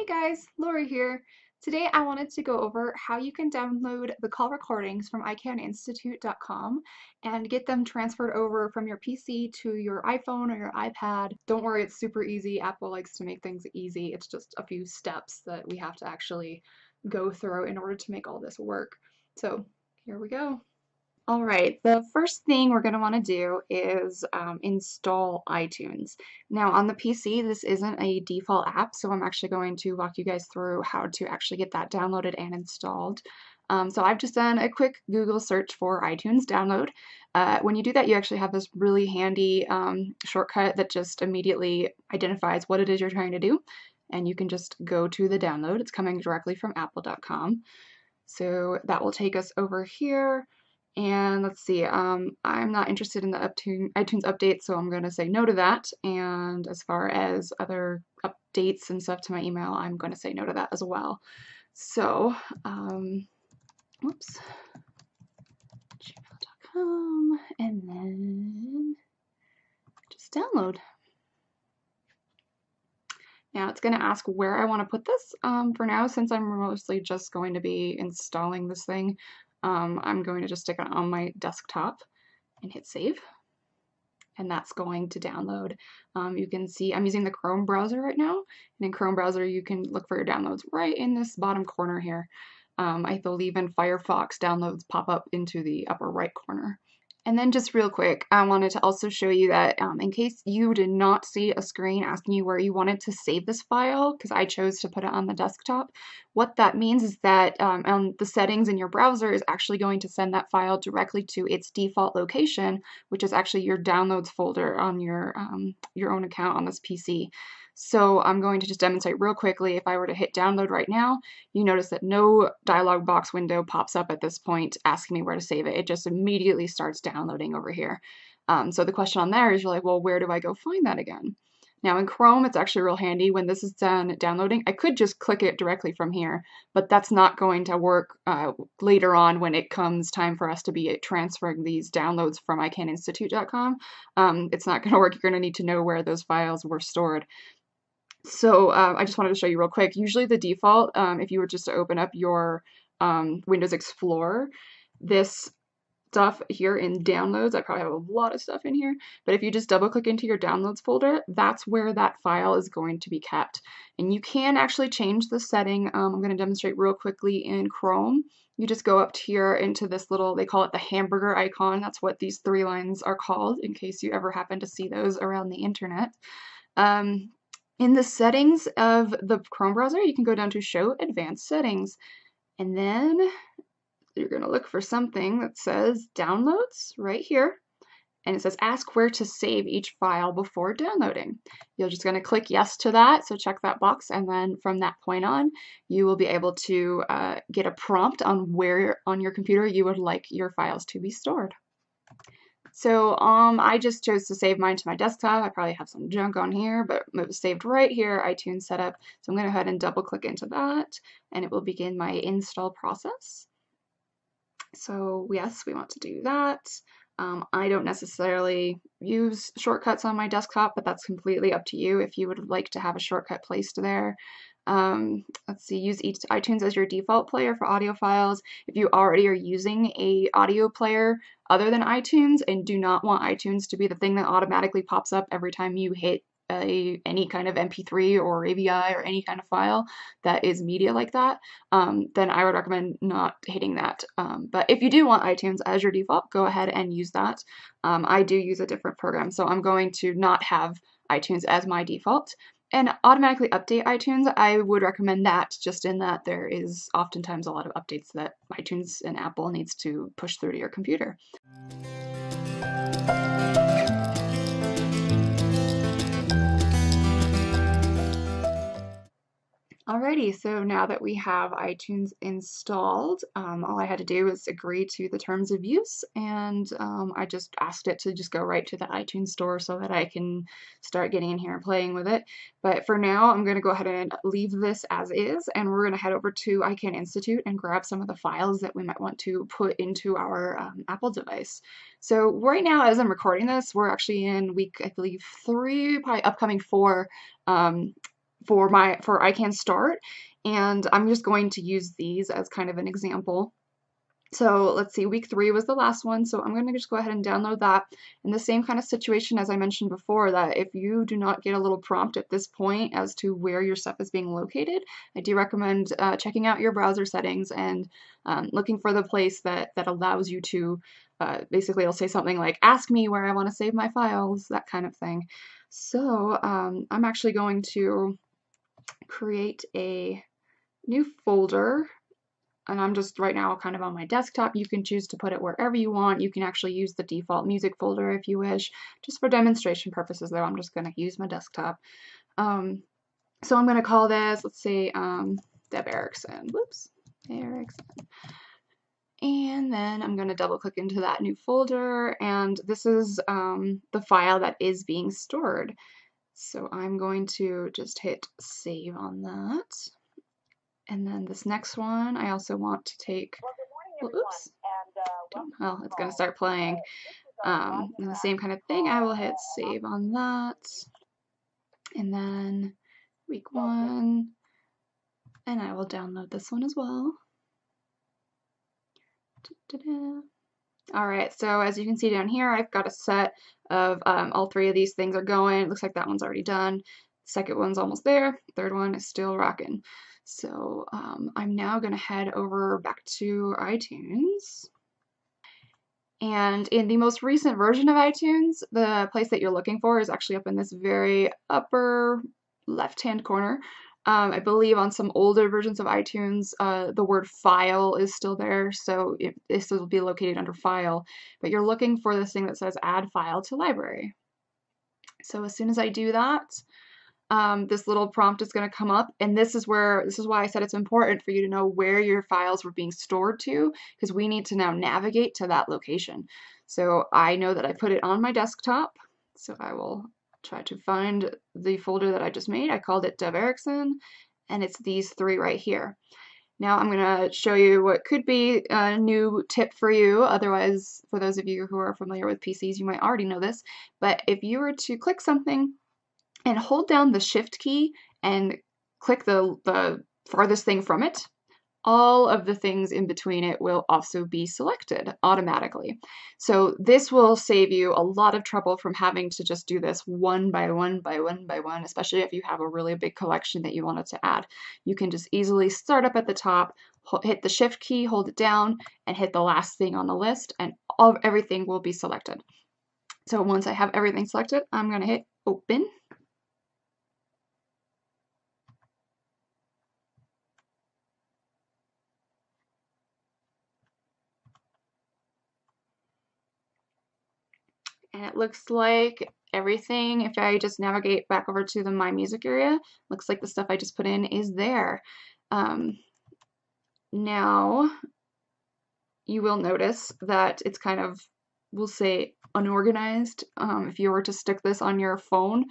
Hey guys, Lori here. Today I wanted to go over how you can download the call recordings from iCanInstitute.com and get them transferred over from your PC to your iPhone or your iPad. Don't worry, it's super easy. Apple likes to make things easy. It's just a few steps that we have to actually go through in order to make all this work. So here we go. All right, the first thing we're going to want to do is install iTunes. Now on the PC, this isn't a default app, so I'm actually going to walk you guys through how to actually get that downloaded and installed. So I've just done a quick Google search for iTunes download. When you do that, you actually have this really handy shortcut that just immediately identifies what it is you're trying to do, and you can just go to the download. It's coming directly from apple.com. So that will take us over here. And let's see, I'm not interested in the iTunes update, so I'm going to say no to that. And as far as other updates and stuff to my email, I'm going to say no to that as well. So, whoops, gmail.com, and then just download. Now it's going to ask where I want to put this. For now, since I'm mostly just going to be installing this thing, I'm going to just stick it on my desktop and hit save. And that's going to download. You can see I'm using the Chrome browser right now. And in Chrome browser, you can look for your downloads right in this bottom corner here. I believe in Firefox, downloads pop up into the upper right corner. And then just real quick, I wanted to also show you that in case you did not see a screen asking you where you wanted to save this file, because I chose to put it on the desktop, what that means is that on the settings in your browser is actually going to send that file directly to its default location, which is actually your downloads folder on your own account on this PC. So I'm going to just demonstrate real quickly. If I were to hit download right now, you notice that no dialog box window pops up at this point asking me where to save it. It just immediately starts downloading over here. So the question on there is you're like, well, where do I go find that again? Now in Chrome, it's actually real handy. When this is done downloading, I could just click it directly from here, but that's not going to work later on when it comes time for us to be transferring these downloads from iCanInstitute.com. It's not going to work. You're going to need to know where those files were stored. So I just wanted to show you real quick. Usually the default, if you were just to open up your Windows Explorer, this stuff here in downloads, I probably have a lot of stuff in here, but if you just double click into your downloads folder, that's where that file is going to be kept. And you can actually change the setting. I'm going to demonstrate real quickly in Chrome. You just go up here into this little, they call it the hamburger icon. That's what these three lines are called, in case you ever happen to see those around the internet. In the settings of the Chrome browser, you can go down to Show Advanced Settings, and then you're going to look for something that says Downloads right here, and it says Ask where to save each file before downloading. You're just going to click yes to that, so check that box, and then from that point on, you will be able to get a prompt on where on your computer you would like your files to be stored. So I just chose to save mine to my desktop. I probably have some junk on here, but it was saved right here, iTunes setup. So I'm going to go ahead and double click into that, and it will begin my install process. So yes, we want to do that. I don't necessarily use shortcuts on my desktop, but that's completely up to you if you would like to have a shortcut placed there. Let's see, use iTunes as your default player for audio files. If you already are using a audio player other than iTunes and do not want iTunes to be the thing that automatically pops up every time you hit any kind of MP3 or AVI or any kind of file that is media like that, then I would recommend not hitting that. But if you do want iTunes as your default, go ahead and use that. I do use a different program, so I'm going to not have iTunes as my default. And automatically update iTunes, I would recommend that, just in that there is oftentimes a lot of updates that iTunes and Apple needs to push through to your computer. Alrighty, so now that we have iTunes installed, all I had to do was agree to the terms of use, and I just asked it to just go right to the iTunes store so that I can start getting in here and playing with it. But for now, I'm going to go ahead and leave this as is, and we're going to head over to iCanInstitute and grab some of the files that we might want to put into our Apple device. So right now, as I'm recording this, we're actually in week, I believe, 3, probably upcoming 4, for I Can Start, and I'm just going to use these as kind of an example. So let's see, week 3 was the last one, so I'm going to just go ahead and download that. In the same kind of situation as I mentioned before, that if you do not get a little prompt at this point as to where your stuff is being located, I do recommend checking out your browser settings and looking for the place that allows you to, basically it'll say something like, ask me where I want to save my files, that kind of thing. So I'm actually going to create a new folder, and I'm just right now kind of on my desktop. You can choose to put it wherever you want. You can actually use the default music folder if you wish. Just for demonstration purposes though, I'm just going to use my desktop. So I'm going to call this, let's say, Deb Erickson. Whoops, Erickson. And then I'm going to double click into that new folder, and this is the file that is being stored. So I'm going to just hit save on that. And then this next one, I also want to take, well, oops, well, it's going to start playing. And the same kind of thing, I will hit save on that. And then week 1, and I will download this one as well. All right, so as you can see down here, I've got a set of all 3 of these things are going. It looks like that one's already done. Second one's almost there. Third one is still rocking. So I'm now going to head over back to iTunes. And in the most recent version of iTunes, the place that you're looking for is actually up in this very upper left-hand corner. I believe on some older versions of iTunes, the word file is still there, so this will be located under file. But you're looking for this thing that says add file to library. So as soon as I do that, this little prompt is going to come up, and this is why I said it's important for you to know where your files were being stored to, because we need to now navigate to that location. So I know that I put it on my desktop, so I will try to find the folder that I just made. I called it Deb Erickson, and it's these 3 right here. Now I'm going to show you what could be a new tip for you. Otherwise, for those of you who are familiar with PCs, you might already know this, but if you were to click something and hold down the shift key and click the farthest thing from it, all of the things in between it will also be selected automatically. So this will save you a lot of trouble from having to just do this one by one by one by one, especially if you have a really big collection that you wanted to add. You can just easily start up at the top, hit the shift key, hold it down, and hit the last thing on the list, and everything will be selected. So once I have everything selected, I'm going to hit open. And it looks like everything, if I just navigate back over to the My Music area, looks like the stuff I just put in is there. Now, you will notice that it's kind of, we'll say, unorganized. If you were to stick this on your phone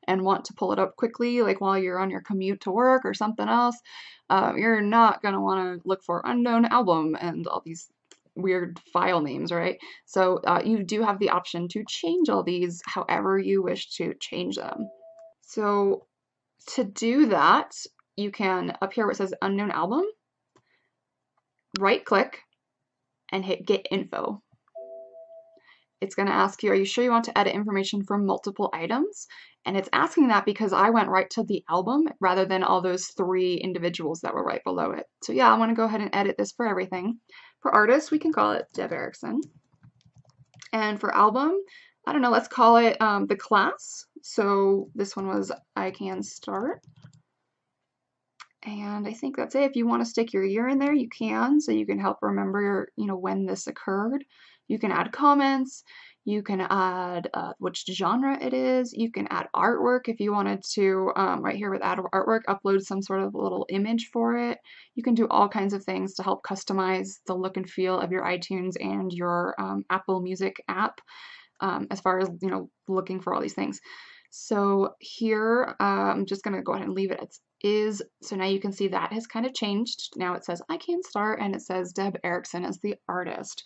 and want to pull it up quickly, like while you're on your commute to work or something else, you're not going to want to look for unknown album and all these weird file names, right? So you do have the option to change all these however you wish to change them. So to do that, you can, up here where it says unknown album, right click and hit get info. It's going to ask you, are you sure you want to edit information for multiple items? And it's asking that because I went right to the album rather than all those 3 individuals that were right below it. So yeah, I want to go ahead and edit this for everything. For artist, we can call it Deb Erickson. And for album, I don't know, let's call it The Class. So this one was I Can Start. And I think that's it. If you want to stick your year in there, you can, so you can help remember, when this occurred. You can add comments. You can add which genre it is. You can add artwork if you wanted to, right here with add artwork, upload some sort of little image for it. You can do all kinds of things to help customize the look and feel of your iTunes and your Apple Music app, as far as, looking for all these things. So here, I'm just going to go ahead and leave it as is. So now you can see that has kind of changed. Now it says I Can Start, and it says Deb Erickson as the artist.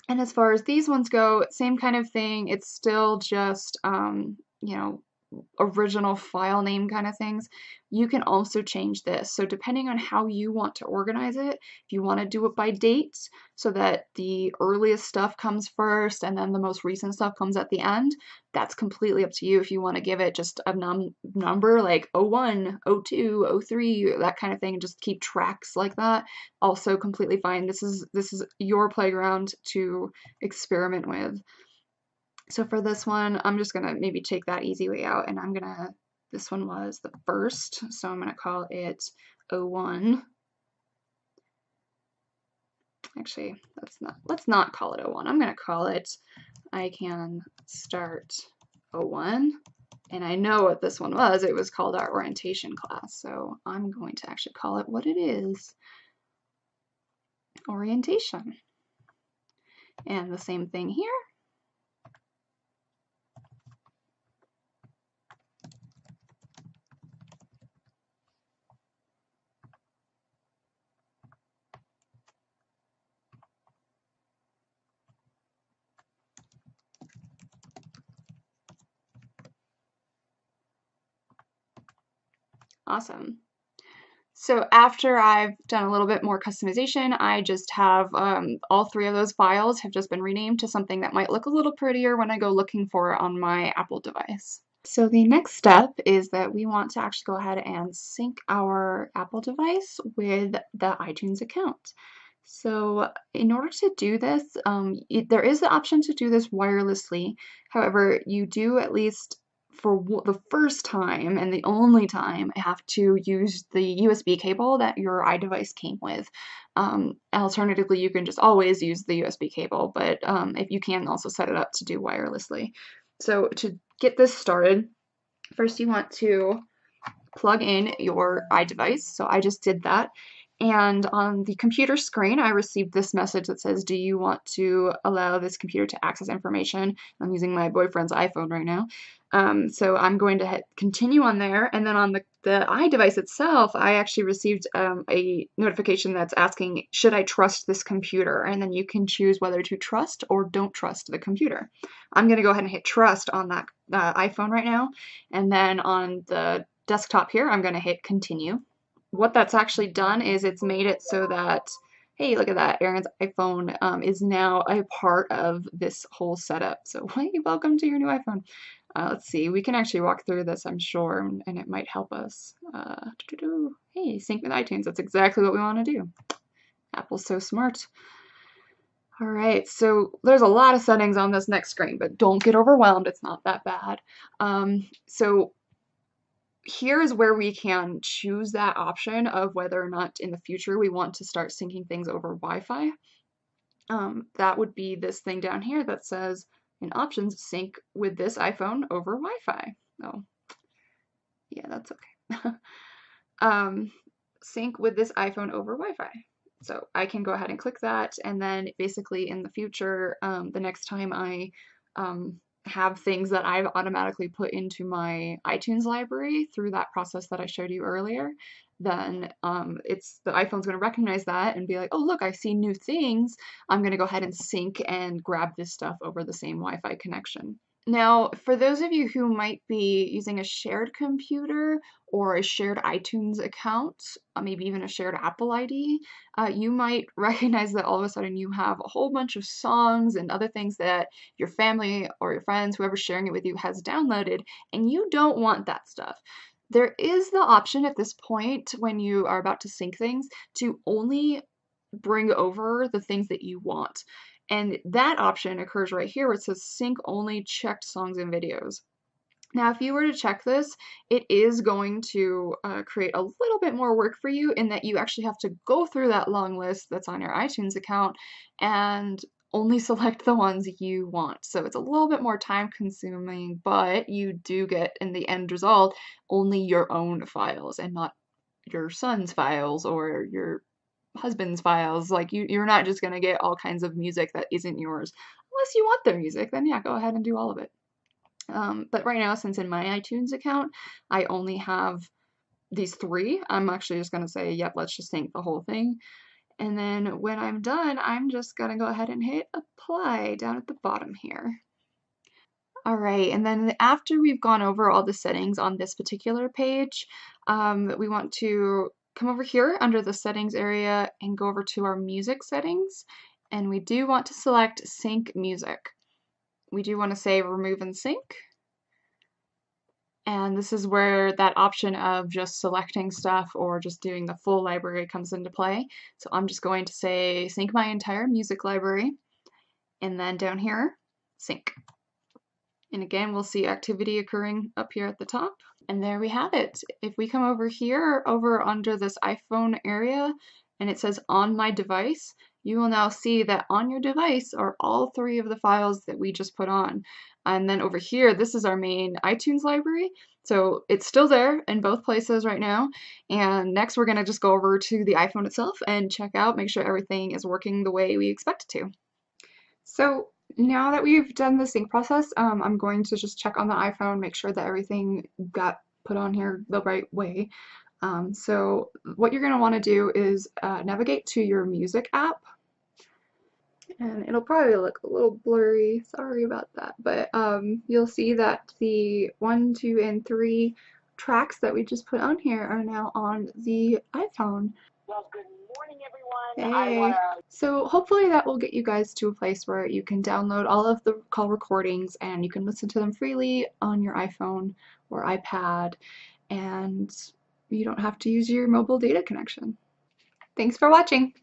And as far as these ones go, same kind of thing. It's still just, original file name kind of things, you can also change this. So depending on how you want to organize it, if you want to do it by dates so that the earliest stuff comes first and then the most recent stuff comes at the end, that's completely up to you. If you want to give it just a number like 01, 02, 03, that kind of thing, and just keep tracks like that, also completely fine. This is your playground to experiment with. So for this one, I'm just gonna maybe take that easy way out, and this one was the first, so I'm gonna call it 01. Actually, let's not call it 01. I'm gonna call it I Can Start 01. And I know what this one was. It was called our orientation class, so I'm going to actually call it what it is, orientation. And the same thing here. Awesome. So after I've done a little bit more customization, I just have all three of those files have just been renamed to something that might look a little prettier when I go looking for it on my Apple device. So the next step is that we want to actually go ahead and sync our Apple device with the iTunes account. So in order to do this, there is the option to do this wirelessly. However, you do, at least for the first time and the only time, have to use the USB cable that your iDevice came with. Alternatively, you can just always use the USB cable, but if you can also set it up to do wirelessly. So to get this started, first you want to plug in your iDevice. So I just did that. And on the computer screen, I received this message that says, do you want to allow this computer to access information? I'm using my boyfriend's iPhone right now. So I'm going to hit continue on there. And then on the iDevice itself, I actually received a notification that's asking, should I trust this computer? And then you can choose whether to trust or don't trust the computer. I'm going to go ahead and hit trust on that iPhone right now. And then on the desktop here, I'm going to hit continue. What that's actually done is it's made it so that, hey, look at that, Aaron's iPhone is now a part of this whole setup. So hey, welcome to your new iPhone. Let's see, we can actually walk through this, I'm sure, and it might help us. Hey, sync with iTunes, that's exactly what we want to do. Apple's so smart. All right, so there's a lot of settings on this next screen, but don't get overwhelmed, it's not that bad. So here is where we can choose that option of whether or not in the future we want to start syncing things over Wi-Fi. That would be this thing down here that says in options, sync with this iPhone over Wi-Fi. Oh, yeah, that's okay. Sync with this iPhone over Wi-Fi. So I can go ahead and click that, and then basically in the future, the next time I have things that I've automatically put into my iTunes library through that process that I showed you earlier, then the iPhone's going to recognize that and be like, oh look, I see new things. I'm going to go ahead and sync and grab this stuff over the same Wi-Fi connection. Now, for those of you who might be using a shared computer or a shared iTunes account, maybe even a shared Apple ID, you might recognize that all of a sudden you have a whole bunch of songs and other things that your family or your friends, whoever's sharing it with you, has downloaded, and you don't want that stuff. There is the option at this point when you are about to sync things to only bring over the things that you want. And that option occurs right here where it says sync only checked songs and videos. Now, if you were to check this, it is going to create a little bit more work for you in that you actually have to go through that long list that's on your iTunes account and only select the ones you want. So it's a little bit more time consuming, but you do get, in the end result, only your own files and not your son's files or your husband's files. Like you're not just gonna get all kinds of music that isn't yours. Unless you want their music, then yeah, go ahead and do all of it. But right now, since in my iTunes account, I only have these three, I'm actually just gonna say, yep, let's just sync the whole thing. And then when I'm done, I'm just gonna go ahead and hit apply down at the bottom here. All right, and then after we've gone over all the settings on this particular page, we want to come over here under the settings area and go over to our music settings, and we do want to select sync music. We do want to say remove and sync, and this is where that option of just selecting stuff or just doing the full library comes into play. So I'm just going to say sync my entire music library, and then down here, sync. And again, we'll see activity occurring up here at the top. And there we have it. If we come over here, over under this iPhone area, and it says on my device, you will now see that on your device are all three of the files that we just put on. And then over here, this is our main iTunes library. So it's still there in both places right now. And next we're gonna just go over to the iPhone itself and check out, make sure everything is working the way we expect it to. So now that we've done the sync process, I'm going to just check on the iPhone, make sure that everything got put on here the right way. So what you're going to want to do is navigate to your music app, and it'll probably look a little blurry, sorry about that, but you'll see that the 1, 2, and 3 tracks that we just put on here are now on the iPhone. Well, good morning, everyone. Hey. So hopefully that will get you guys to a place where you can download all of the call recordings and you can listen to them freely on your iPhone or iPad, and you don't have to use your mobile data connection. Thanks for watching.